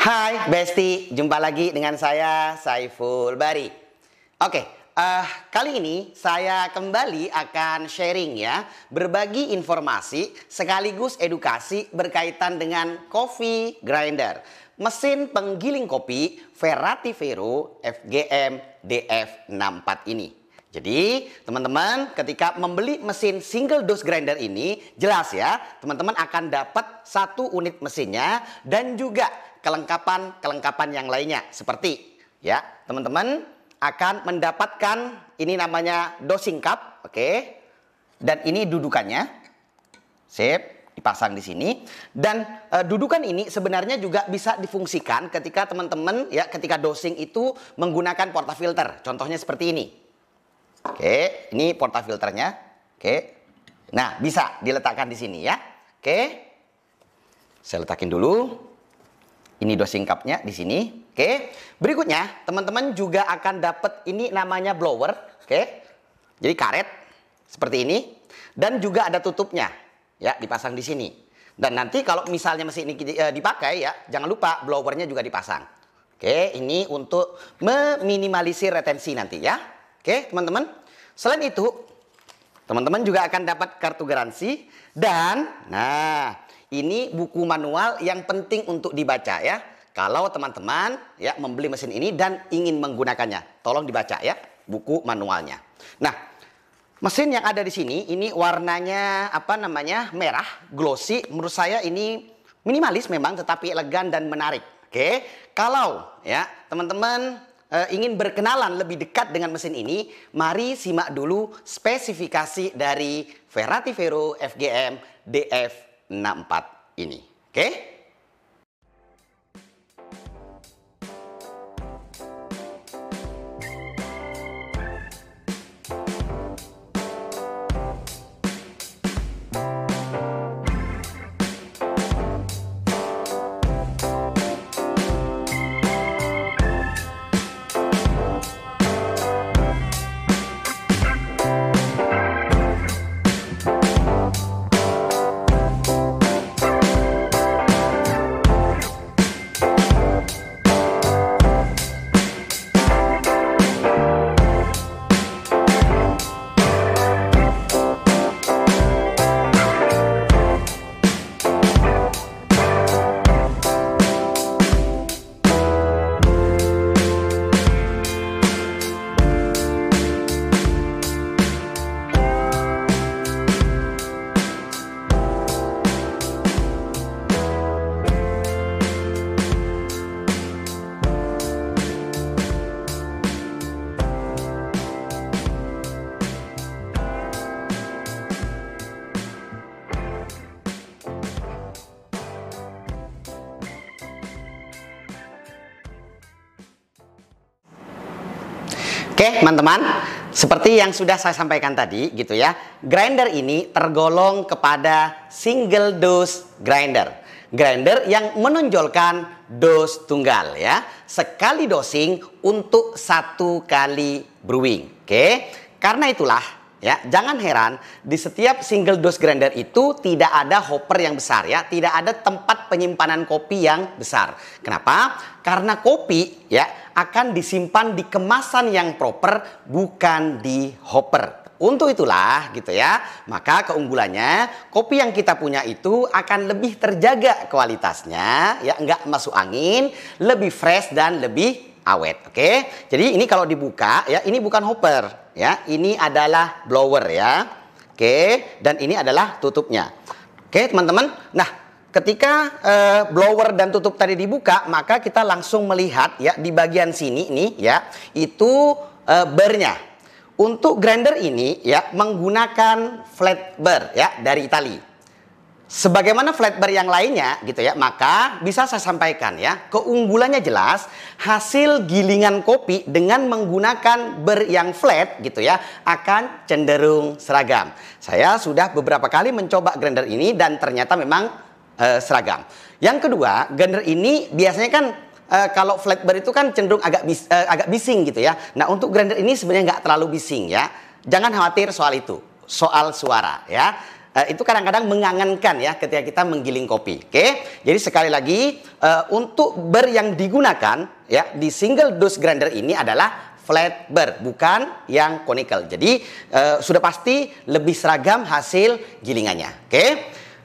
Hai Besti, jumpa lagi dengan saya Saiful Bari. Oke, kali ini saya kembali akan sharing ya, berbagi informasi sekaligus edukasi berkaitan dengan coffee grinder, mesin penggiling kopi Verativero FGM DF64 ini. Jadi teman-teman ketika membeli mesin single dose grinder ini jelas ya, teman-teman akan dapat satu unit mesinnya dan juga kelengkapan yang lainnya seperti ya, teman-teman akan mendapatkan ini namanya dosing cup, oke. Dan ini dudukannya. Sip, dipasang di sini dan dudukan ini sebenarnya juga bisa difungsikan ketika teman-teman ya ketika dosing itu menggunakan portafilter. Contohnya seperti ini. Oke, ini portafilternya. Oke. Nah, bisa diletakkan di sini ya. Oke. Saya letakin dulu. Ini dosing cupnya di sini. Oke. Berikutnya, teman-teman juga akan dapat ini namanya blower. Oke. Jadi karet seperti ini dan juga ada tutupnya. Ya, dipasang di sini. Dan nanti kalau misalnya mesin ini dipakai ya, jangan lupa blowernya juga dipasang. Oke, ini untuk meminimalisir retensi nanti ya. Oke, teman-teman. Selain itu, teman-teman juga akan dapat kartu garansi dan nah, ini buku manual yang penting untuk dibaca ya. Kalau teman-teman ya membeli mesin ini dan ingin menggunakannya, tolong dibaca ya buku manualnya. Nah, mesin yang ada di sini ini warnanya apa namanya? Merah, glossy. Menurut saya ini minimalis memang tetapi elegan dan menarik. Oke. Kalau ya, teman-teman ingin berkenalan lebih dekat dengan mesin ini, mari simak dulu spesifikasi dari Verativero FGM DF64 ini. Oke? Oke, teman-teman, seperti yang sudah saya sampaikan tadi gitu ya, grinder ini tergolong kepada single dose grinder. Grinder yang menonjolkan dose tunggal ya, sekali dosing untuk satu kali brewing. Oke, karena itulah ya, jangan heran di setiap single dose grinder itu tidak ada hopper yang besar ya, tidak ada tempat penyimpanan kopi yang besar. Kenapa? Karena kopi ya akan disimpan di kemasan yang proper, bukan di hopper. Untuk itulah gitu ya, maka keunggulannya kopi yang kita punya itu akan lebih terjaga kualitasnya ya, nggak masuk angin, lebih fresh dan lebih awet. Oke, jadi ini kalau dibuka ya, ini bukan hopper ya, ini adalah blower ya. Oke, dan ini adalah tutupnya. Oke teman-teman, nah ketika blower dan tutup tadi dibuka, maka kita langsung melihat ya di bagian sini nih ya, itu barnya. Untuk grinder ini ya menggunakan flat bar ya dari Itali. Sebagaimana flat bar yang lainnya gitu ya, maka bisa saya sampaikan ya, keunggulannya jelas hasil gilingan kopi dengan menggunakan bar yang flat gitu ya akan cenderung seragam. Saya sudah beberapa kali mencoba grinder ini dan ternyata memang seragam. Yang kedua, grinder ini biasanya kan kalau flat bar itu kan cenderung agak bising gitu ya. Nah, untuk grinder ini sebenarnya nggak terlalu bising ya. Jangan khawatir soal itu, soal suara ya. itu kadang-kadang mengangankan ya ketika kita menggiling kopi. Oke, jadi sekali lagi untuk ber yang digunakan ya di single dose grinder ini adalah flat bar, bukan yang conical. Jadi sudah pasti lebih seragam hasil gilingannya. Oke,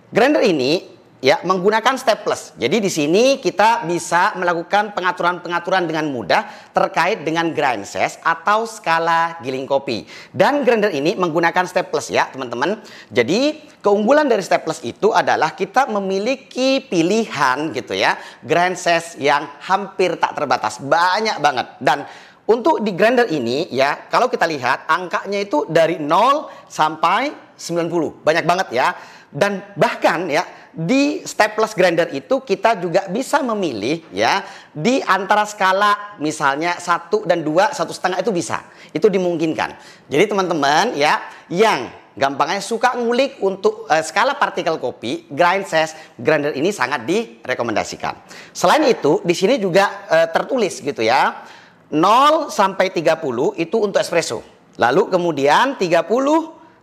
grinder ini ya menggunakan stepless. Jadi di sini kita bisa melakukan pengaturan-pengaturan dengan mudah terkait dengan grind size atau skala giling kopi. Dan grinder ini menggunakan stepless ya, teman-teman. Jadi keunggulan dari stepless itu adalah kita memiliki pilihan gitu ya, grind size yang hampir tak terbatas, banyak banget. Dan untuk di grinder ini ya, kalau kita lihat angkanya itu dari 0 sampai 90. Banyak banget ya. Dan bahkan ya di stepless grinder itu kita juga bisa memilih ya di antara skala misalnya 1 dan 2, 1,5 itu bisa. Itu dimungkinkan. Jadi teman-teman ya yang gampangnya suka ngulik untuk skala partikel kopi, grind size grinder ini sangat direkomendasikan. Selain itu di sini juga tertulis gitu ya. 0 sampai 30 itu untuk espresso. Lalu kemudian 30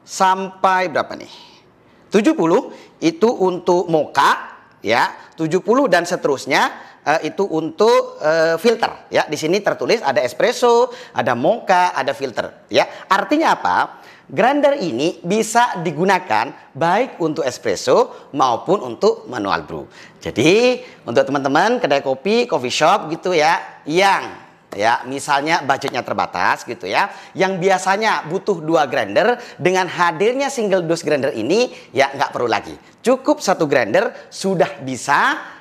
sampai berapa nih? 70 itu untuk mocha ya, 70 dan seterusnya itu untuk filter ya. Di sini tertulis ada espresso, ada mocha, ada filter ya. Artinya apa? Grinder ini bisa digunakan baik untuk espresso maupun untuk manual brew. Jadi untuk teman-teman kedai kopi, coffee shop gitu ya, yang ya misalnya budgetnya terbatas gitu ya, yang biasanya butuh 2 grinder, dengan hadirnya single dose grinder ini ya nggak perlu lagi, cukup 1 grinder sudah bisa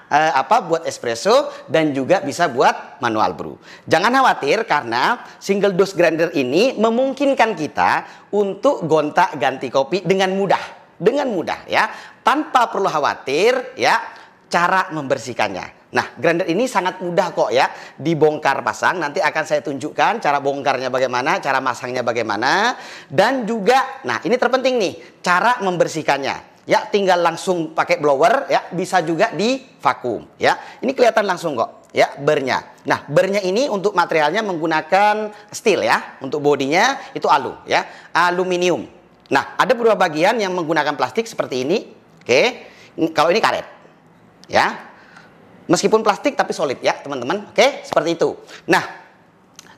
buat espresso dan juga bisa buat manual brew. Jangan khawatir karena single dose grinder ini memungkinkan kita untuk gonta-ganti kopi dengan mudah ya, tanpa perlu khawatir ya cara membersihkannya. Nah, grinder ini sangat mudah kok ya dibongkar pasang. Nanti akan saya tunjukkan cara bongkarnya bagaimana, cara masangnya bagaimana. Dan juga, nah ini terpenting nih, cara membersihkannya. Ya, tinggal langsung pakai blower ya, bisa juga di vakum ya. Ini kelihatan langsung kok ya bernya. Nah, bernya ini untuk materialnya menggunakan steel ya. Untuk bodinya itu ya, aluminium. Nah, ada beberapa bagian yang menggunakan plastik seperti ini. Oke, kalau ini karet ya. Meskipun plastik tapi solid ya teman-teman. Oke, seperti itu. Nah,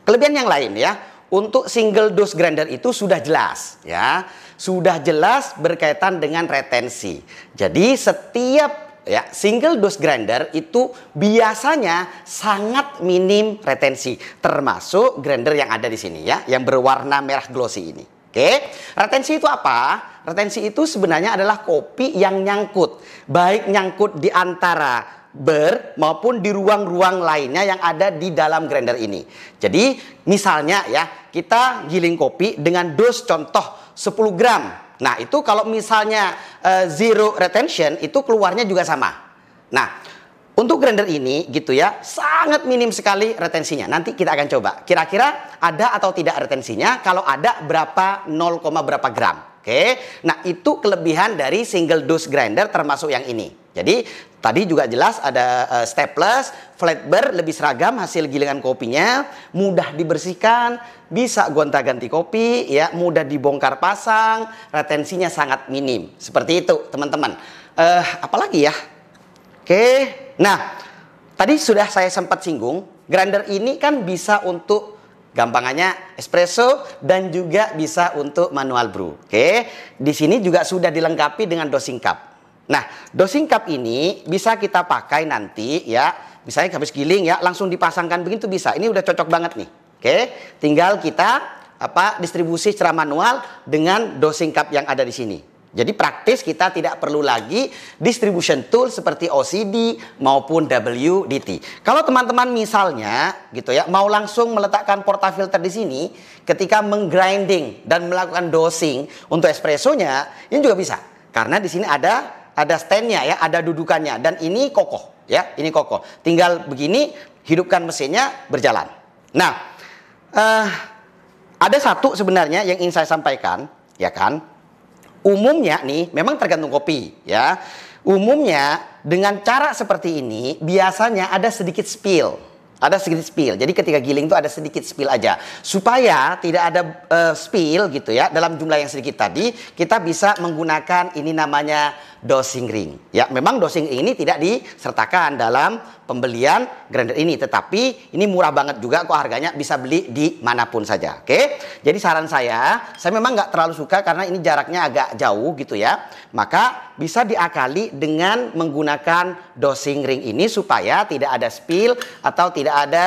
kelebihan yang lain ya, untuk single dose grinder itu sudah jelas ya. Sudah jelas berkaitan dengan retensi. Jadi setiap ya single dose grinder itu biasanya sangat minim retensi, termasuk grinder yang ada di sini ya, yang berwarna merah glossy ini. Oke, retensi itu apa? Retensi itu sebenarnya adalah kopi yang nyangkut, baik nyangkut di antara maupun di ruang-ruang lainnya yang ada di dalam grinder ini. Jadi misalnya ya, kita giling kopi dengan dos contoh 10 gram. Nah itu kalau misalnya zero retention itu keluarnya juga sama. Nah untuk grinder ini gitu ya, sangat minim sekali retensinya. Nanti kita akan coba kira-kira ada atau tidak retensinya. Kalau ada berapa, 0, berapa gram. Oke, nah itu kelebihan dari single dose grinder termasuk yang ini. Jadi tadi juga jelas ada stepless, flat bar, lebih seragam hasil gilingan kopinya, mudah dibersihkan, bisa gonta-ganti kopi, ya mudah dibongkar pasang, retensinya sangat minim. Seperti itu teman-teman. Apalagi ya? Oke, nah tadi sudah saya sempat singgung, grinder ini kan bisa untuk gampangannya espresso dan juga bisa untuk manual brew. Oke, di sini juga sudah dilengkapi dengan dosing cup. Nah, dosing cup ini bisa kita pakai nanti ya, misalnya habis giling ya, langsung dipasangkan begitu bisa. Ini udah cocok banget nih. Oke, tinggal kita distribusi secara manual dengan dosing cup yang ada di sini. Jadi praktis, kita tidak perlu lagi distribution tool seperti OCD maupun WDT. Kalau teman-teman misalnya gitu ya mau langsung meletakkan portafilter di sini ketika menggrinding dan melakukan dosing untuk espressonya, ini juga bisa. Karena di sini ada standnya ya, ada dudukannya dan ini kokoh ya, ini kokoh. Tinggal begini, hidupkan mesinnya, berjalan. Nah, ada satu sebenarnya yang ingin saya sampaikan, ya kan? Umumnya nih, memang tergantung kopi ya. Umumnya dengan cara seperti ini biasanya ada sedikit spill Ada sedikit spill. Jadi ketika giling itu ada sedikit spill aja. Supaya tidak ada spill gitu ya. Dalam jumlah yang sedikit tadi, kita bisa menggunakan ini namanya dosing ring. Ya, memang dosing ring ini tidak disertakan dalam pembelian grinder ini. Tetapi ini murah banget juga kok harganya, bisa beli di manapun saja. Oke. Jadi saran saya memang nggak terlalu suka karena ini jaraknya agak jauh gitu ya. Maka bisa diakali dengan menggunakan dosing ring ini supaya tidak ada spill atau tidak ada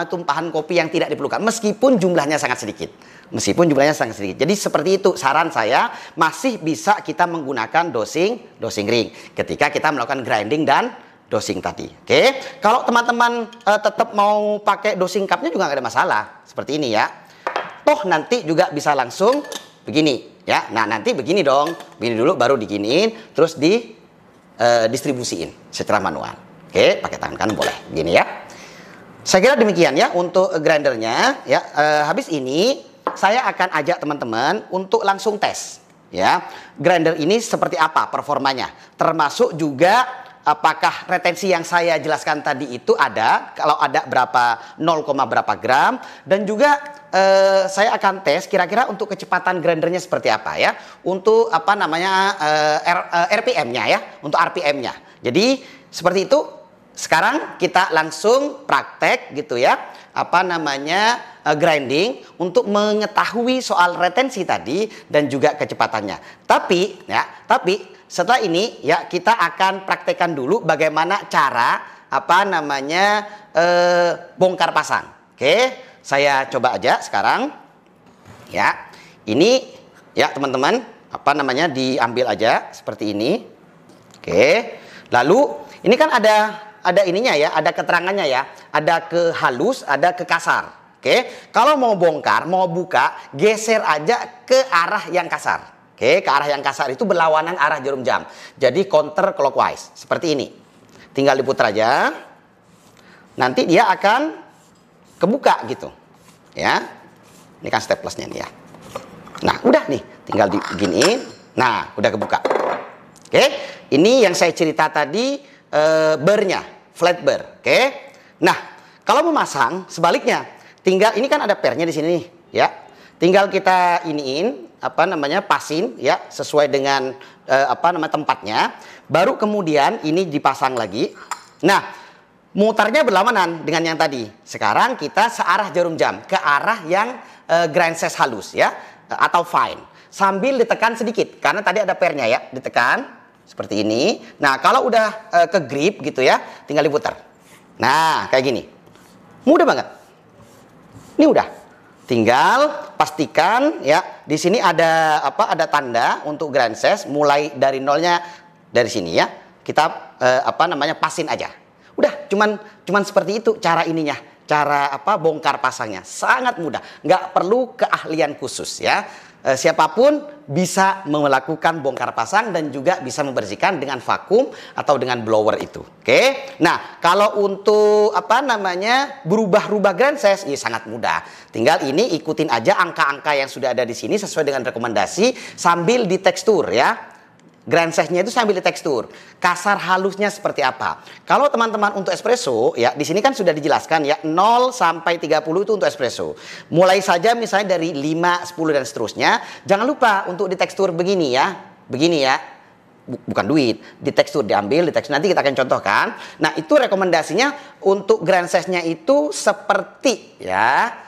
tumpahan kopi yang tidak diperlukan meskipun jumlahnya sangat sedikit. Jadi seperti itu saran saya, masih bisa kita menggunakan dosing ring ketika kita melakukan grinding dan dosing tadi. Oke. Kalau teman-teman tetap mau pakai dosing cupnya juga nggak ada masalah. Seperti ini ya. Toh nanti juga bisa langsung begini ya. Nah, nanti begini dong. Begini dulu baru diginiin terus distribusiin secara manual. Oke, pakai tangan kanan boleh. Begini ya. Saya kira demikian ya untuk grindernya ya. Habis ini saya akan ajak teman-teman untuk langsung tes ya. Grinder ini seperti apa performanya. Termasuk juga apakah retensi yang saya jelaskan tadi itu ada, kalau ada berapa 0, berapa gram, dan juga saya akan tes kira-kira untuk kecepatan grindernya seperti apa ya, untuk RPM-nya ya, untuk RPM-nya. Jadi seperti itu. Sekarang kita langsung praktek gitu ya, grinding untuk mengetahui soal retensi tadi dan juga kecepatannya. Tapi setelah ini ya kita akan praktekkan dulu bagaimana cara bongkar pasang. Oke, saya coba aja sekarang. Ya, ini ya teman-teman diambil aja seperti ini. Oke, lalu ini kan ada ininya ya, ada keterangannya ya, ada ke halus, ada ke kasar. Oke, kalau mau bongkar, mau buka, geser aja ke arah yang kasar. Oke, ke arah yang kasar itu berlawanan arah jarum jam. Jadi counter clockwise, seperti ini. Tinggal diputar aja. Nanti dia akan kebuka gitu. Ya. Ini kan staplernya nih ya. Nah, udah nih, tinggal diginiin. Nah, udah kebuka. Oke, ini yang saya cerita tadi barnya, flat bar. Oke. Nah, kalau mau masang sebaliknya, tinggal ini kan ada pernya di sini nih, ya. Tinggal kita pasin ya sesuai dengan tempatnya. Baru kemudian ini dipasang lagi. Nah, mutarnya berlawanan dengan yang tadi. Sekarang kita searah jarum jam ke arah yang grind size halus ya, atau fine. Sambil ditekan sedikit karena tadi ada pernya ya, ditekan. Seperti ini. Nah, kalau udah ke grip gitu ya, tinggal diputar. Nah, kayak gini. Mudah banget. Ini udah. Tinggal pastikan ya, di sini ada tanda untuk grind size mulai dari nolnya dari sini ya. Kita pasin aja. Udah, cuman seperti itu cara ininya. Cara bongkar pasangnya. Sangat mudah. Nggak perlu keahlian khusus ya. Siapapun bisa melakukan bongkar pasang dan juga bisa membersihkan dengan vakum atau dengan blower itu. Oke. Nah, kalau untuk berubah-ubah grind size, ya sangat mudah. Tinggal ini ikutin aja angka-angka yang sudah ada di sini sesuai dengan rekomendasi sambil ditekstur ya. Grind size-nya itu sambil ditekstur. Kasar halusnya seperti apa. Kalau teman-teman untuk espresso, ya di sini kan sudah dijelaskan ya, 0 sampai 30 itu untuk espresso. Mulai saja misalnya dari 5, 10 dan seterusnya. Jangan lupa untuk ditekstur begini ya. Begini ya. Bukan duit, ditekstur, diambil, ditekstur. Nanti kita akan contohkan. Nah, itu rekomendasinya untuk grind size-nya itu seperti ya,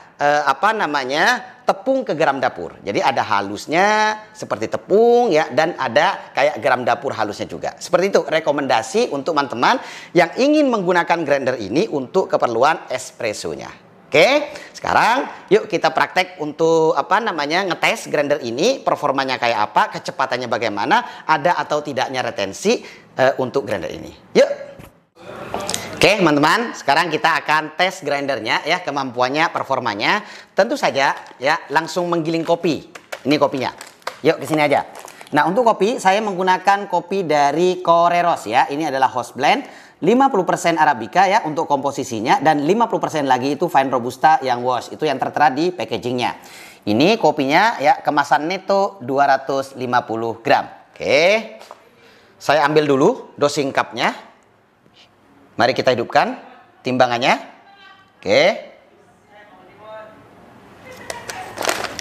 tepung ke geram dapur. Jadi ada halusnya seperti tepung ya, dan ada kayak geram dapur halusnya juga. Seperti itu rekomendasi untuk teman-teman yang ingin menggunakan grinder ini untuk keperluan espressonya. Oke, sekarang yuk kita praktek untuk ngetes grinder ini, performanya kayak apa, kecepatannya bagaimana, ada atau tidaknya retensi untuk grinder ini. Yuk. Oke teman-teman, sekarang kita akan tes grindernya ya, kemampuannya, performanya. Tentu saja ya, langsung menggiling kopi. Ini kopinya. Yuk ke sini aja. Nah, untuk kopi saya menggunakan kopi dari Koreros ya. Ini adalah house blend, 50% Arabica ya untuk komposisinya, dan 50% lagi itu fine robusta yang wash. Itu yang tertera di packagingnya. Ini kopinya ya, kemasannya itu 250 gram. Oke. Saya ambil dulu dosing cupnya. Mari kita hidupkan. timbangannya. Oke.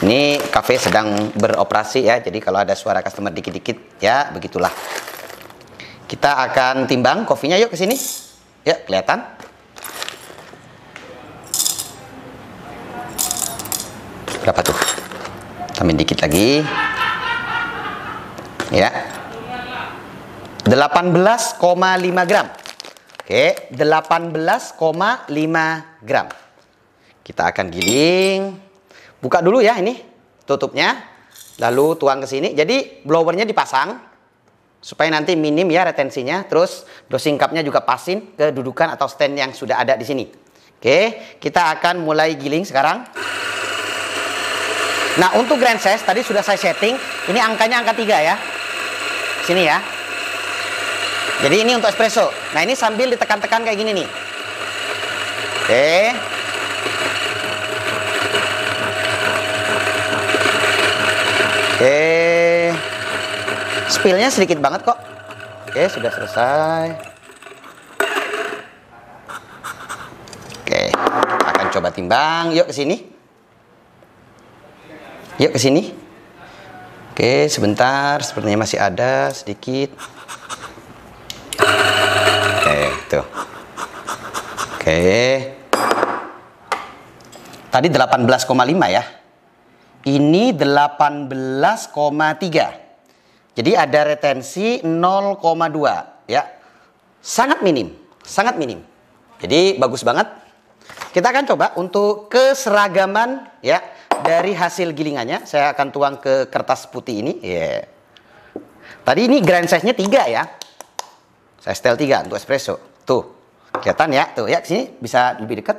Ini kafe sedang beroperasi ya, jadi kalau ada suara customer dikit-dikit ya begitulah. Kita akan timbang kopinya, yuk ke sini. Ya, kelihatan. Berapa tuh? Tambahin dikit lagi. Ya. 18,5 gram. Oke, 18,5 gram. Kita akan giling. Buka dulu ya ini tutupnya, lalu tuang ke sini. Jadi blowernya dipasang supaya nanti minim ya retensinya. Terus dosing cupnya juga pasin ke dudukan atau stand yang sudah ada di sini. Oke, kita akan mulai giling sekarang. Nah, untuk grand size tadi sudah saya setting. Ini angkanya angka 3 ya. Sini ya. Jadi ini untuk espresso. Nah, ini sambil ditekan-tekan kayak gini nih. Oke. Oke, spillnya sedikit banget kok. Oke, sudah selesai. Oke, akan coba timbang. Yuk ke sini. Yuk ke sini. Oke, sebentar. Sepertinya masih ada sedikit. Oke, tuh. Oke. Tadi 18,5 ya. Ini 18,3. Jadi ada retensi 0,2 ya. Sangat minim, sangat minim. Jadi bagus banget. Kita akan coba untuk keseragaman ya dari hasil gilingannya. Saya akan tuang ke kertas putih ini. Yeah. Tadi ini grand size-nya 3 ya. Saya setel 3 untuk espresso. Tuh. Kelihatan ya? Tuh ya, sini bisa lebih dekat.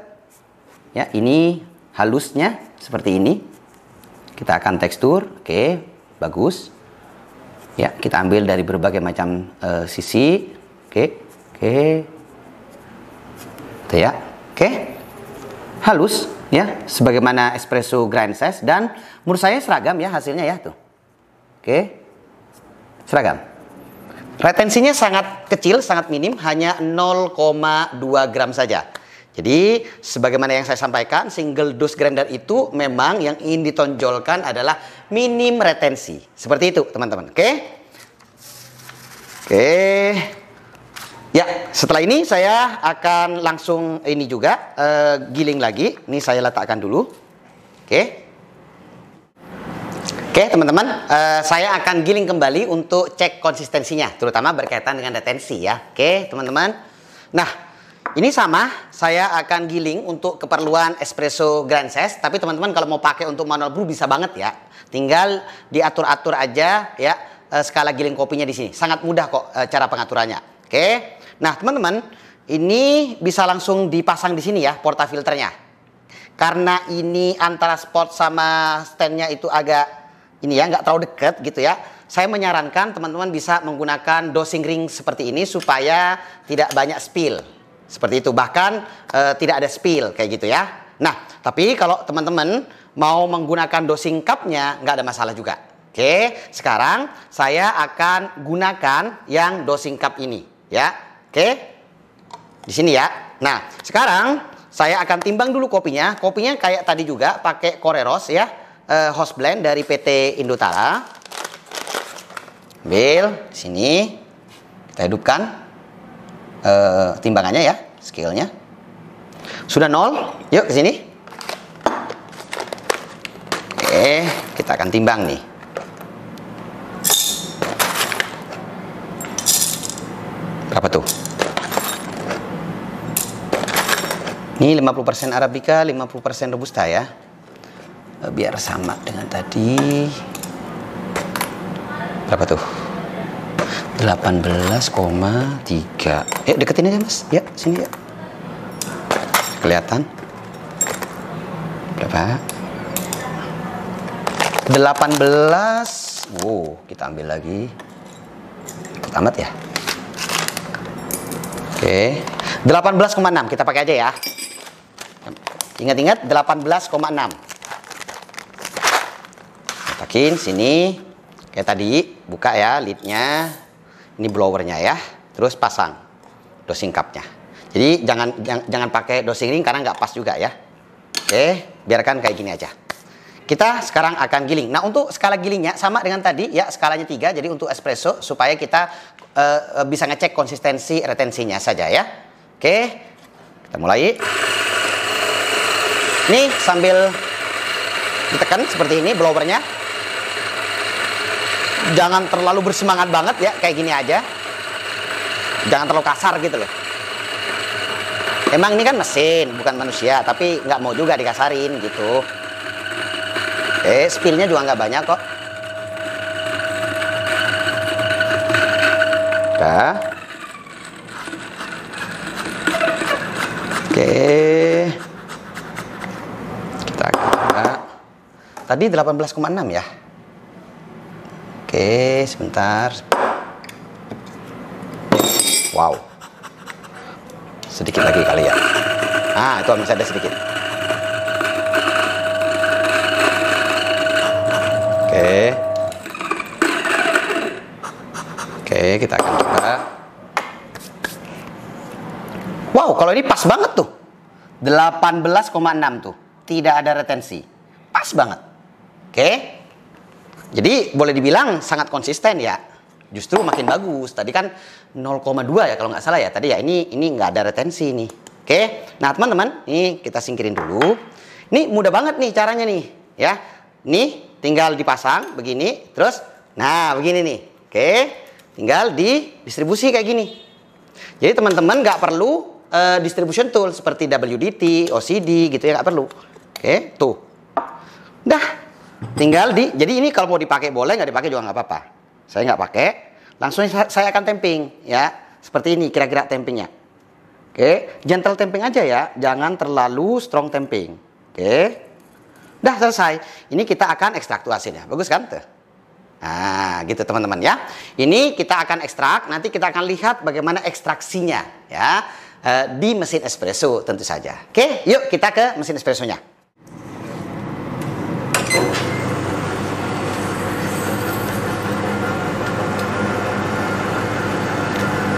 Ya, ini halusnya seperti ini. Kita akan tekstur, oke, bagus. Ya, kita ambil dari berbagai macam sisi, oke. Itu ya, oke. Halus, ya, sebagaimana espresso grand size dan menurut saya seragam ya hasilnya ya tuh, oke, seragam. Retensinya sangat kecil, sangat minim, hanya 0,2 gram saja. Jadi, sebagaimana yang saya sampaikan, single dose grinder itu memang yang ingin ditonjolkan adalah minim retensi. Seperti itu, teman-teman. Oke? Oke. Ya, setelah ini saya akan langsung ini juga giling lagi. Ini saya letakkan dulu. Oke. Oke, teman-teman. Saya akan giling kembali untuk cek konsistensinya, terutama berkaitan dengan retensi ya. Oke, teman-teman. Nah, ini sama, saya akan giling untuk keperluan espresso grand size. Tapi teman-teman kalau mau pakai untuk manual brew bisa banget ya. Tinggal diatur-atur aja ya skala giling kopinya di sini. Sangat mudah kok cara pengaturannya. Oke. Nah teman-teman, ini bisa langsung dipasang di sini ya portafilternya. Karena ini antara spot sama standnya itu agak ini ya nggak terlalu dekat gitu ya. Saya menyarankan teman-teman bisa menggunakan dosing ring seperti ini supaya tidak banyak spill. Seperti itu, bahkan tidak ada spill kayak gitu ya. Nah, tapi kalau teman-teman mau menggunakan dosing cupnya nggak ada masalah juga. Oke, sekarang saya akan gunakan yang dosing cup ini ya. Oke, di sini ya. Nah, sekarang saya akan timbang dulu kopinya. Kopinya kayak tadi juga pakai Koreros ya, host blend dari PT Indotara. Ambil di sini, kita hidupkan. Timbangannya ya, scale-nya sudah 0. Yuk ke sini. Oke, kita akan timbang nih. Berapa tuh? Ini 50% Arabica, 50% Robusta ya. Biar sama dengan tadi. Berapa tuh? 18,3. Deketin aja mas. Ya, sini ya. Kelihatan? Berapa? 18. Wow, kita ambil lagi. Ikut amat ya. Oke. 18,6 kita pakai aja ya. Ingat-ingat 18,6. Letakin sini. Kayak tadi, buka ya lidnya. Ini blowernya ya, terus pasang dosing cupnya. Jadi jangan pakai dosing ring karena nggak pas juga ya. Oke, biarkan kayak gini aja. Kita sekarang akan giling. Nah, untuk skala gilingnya sama dengan tadi ya, skalanya 3. Jadi untuk espresso supaya kita bisa ngecek konsistensi retensinya saja ya. Oke, kita mulai. Nih sambil ditekan seperti ini blowernya. Jangan terlalu bersemangat banget ya, kayak gini aja. Jangan terlalu kasar gitu loh. Emang ini kan mesin, bukan manusia, tapi nggak mau juga dikasarin gitu. Spillnya juga nggak banyak kok. Udah. Oke. Kita coba. Tadi 18,6 ya. Oke, sebentar. Wow. Sedikit lagi kali ya. Itu masih ada sedikit. Oke. Oke, kita akan coba. Wow, kalau ini pas banget tuh. 18,6 tuh. Tidak ada retensi. Pas banget. Oke. Jadi boleh dibilang sangat konsisten ya. Justru makin bagus. Tadi kan 0,2 ya kalau nggak salah ya. Tadi ya ini nggak ada retensi nih. Oke. Nah teman-teman, ini kita singkirin dulu. Ini mudah banget nih caranya nih. Ya. Nih tinggal dipasang begini. Terus, nah begini nih. Oke. Tinggal didistribusi kayak gini. Jadi teman-teman nggak perlu distribution tool seperti WDT, OCD gitu ya. Nggak perlu. Oke. Tuh. Dah. Tinggal jadi ini kalau mau dipakai boleh, nggak dipakai juga nggak apa-apa. Saya nggak pakai, langsung saya akan tamping ya, seperti ini kira-kira tampingnya. Oke, gentle tamping aja ya, jangan terlalu strong tamping. Oke, udah selesai. Ini kita akan ekstrak tuh hasilnya, bagus kan tuh? Nah, gitu teman-teman ya. Ini kita akan ekstrak, nanti kita akan lihat bagaimana ekstraksinya ya di mesin espresso tentu saja. Oke, yuk kita ke mesin espressonya.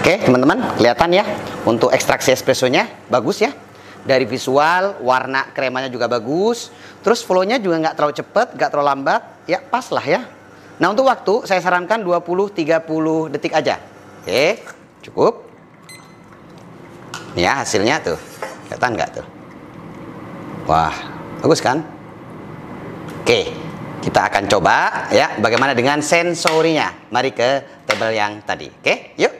Oke teman-teman, kelihatan ya untuk ekstraksi espressonya bagus ya. Dari visual, warna kremanya juga bagus. Terus flow-nya juga nggak terlalu cepat, nggak terlalu lambat. Ya pas lah ya. Nah untuk waktu saya sarankan 20-30 detik aja. Oke, cukup. Nih ya hasilnya tuh, kelihatan nggak tuh? Wah, bagus kan? Oke, kita akan coba ya bagaimana dengan sensorinya. Mari ke tabel yang tadi. Oke, yuk.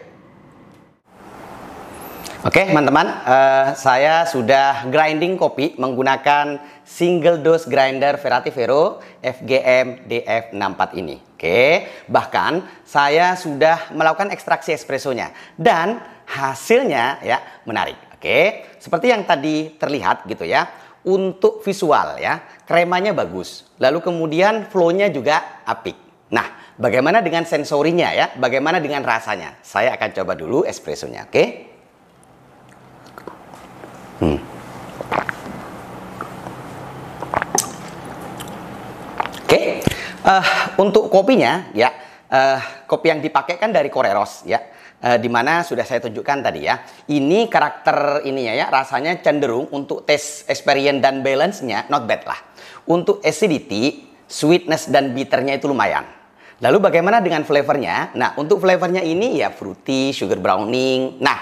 Oke teman-teman, saya sudah grinding kopi menggunakan single dose grinder Verati Vero FGM DF64 ini. Oke, bahkan saya sudah melakukan ekstraksi espressonya dan hasilnya ya menarik. Oke, seperti yang tadi terlihat gitu ya. Untuk visual ya, kremanya bagus. Lalu kemudian flow-nya juga apik. Nah, bagaimana dengan sensorinya ya? Bagaimana dengan rasanya? Saya akan coba dulu espressonya, oke? Oke, untuk kopinya ya, kopi yang dipakai kan dari Koreros ya, dimana sudah saya tunjukkan tadi ya. Ini karakter ininya ya, rasanya cenderung untuk taste experience dan balance-nya not bad lah. Untuk acidity, sweetness dan bitternya itu lumayan. Lalu bagaimana dengan flavornya? Nah, untuk flavornya ini ya fruity, sugar browning. Nah,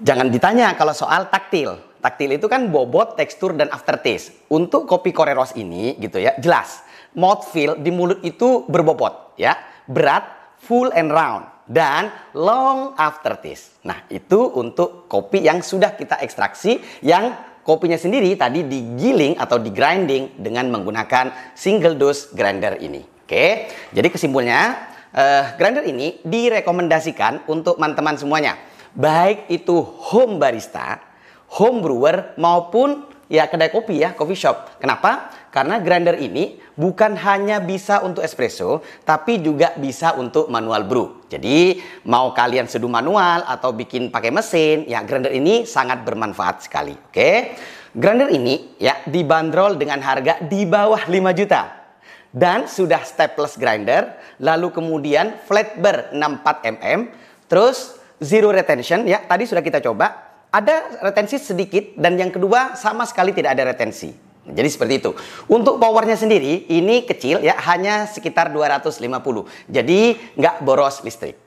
jangan ditanya kalau soal taktil. Taktil itu kan bobot, tekstur, dan aftertaste. Untuk kopi Koreros ini gitu ya, jelas. Mouthfeel di mulut itu berbobot ya. Berat, full and round. Dan long aftertaste. Nah, itu untuk kopi yang sudah kita ekstraksi. Yang kopinya sendiri tadi digiling atau digrinding dengan menggunakan single dose grinder ini. Oke, jadi kesimpulannya grinder ini direkomendasikan untuk teman-teman semuanya. Baik itu home barista, home brewer maupun ya kedai kopi ya, coffee shop. Kenapa? Karena grinder ini bukan hanya bisa untuk espresso, tapi juga bisa untuk manual brew. Jadi mau kalian seduh manual atau bikin pakai mesin, ya grinder ini sangat bermanfaat sekali. Oke, grinder ini ya dibanderol dengan harga di bawah 5 juta. Dan sudah stepless grinder, lalu kemudian flat bar 64 mm, terus zero retention ya, tadi sudah kita coba. ada retensi sedikit, dan yang kedua sama sekali tidak ada retensi. Jadi seperti itu. Untuk powernya sendiri ini kecil ya, hanya sekitar 250. Jadi nggak boros listrik,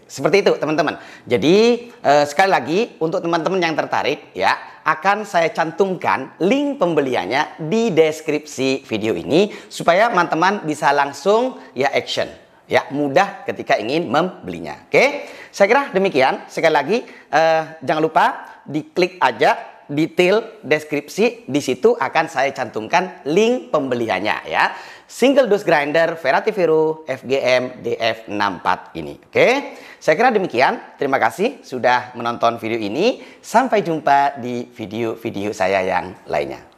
Seperti itu teman-teman. Jadi sekali lagi untuk teman-teman yang tertarik ya, akan saya cantumkan link pembeliannya di deskripsi video ini supaya teman-teman bisa langsung ya action. Ya, mudah ketika ingin membelinya. Oke, saya kira demikian. Sekali lagi, jangan lupa diklik aja detail deskripsi, di situ akan saya cantumkan link pembeliannya ya. Single dose grinder Verativero FGM DF64 ini. Oke, saya kira demikian. Terima kasih sudah menonton video ini. Sampai jumpa di video-video saya yang lainnya.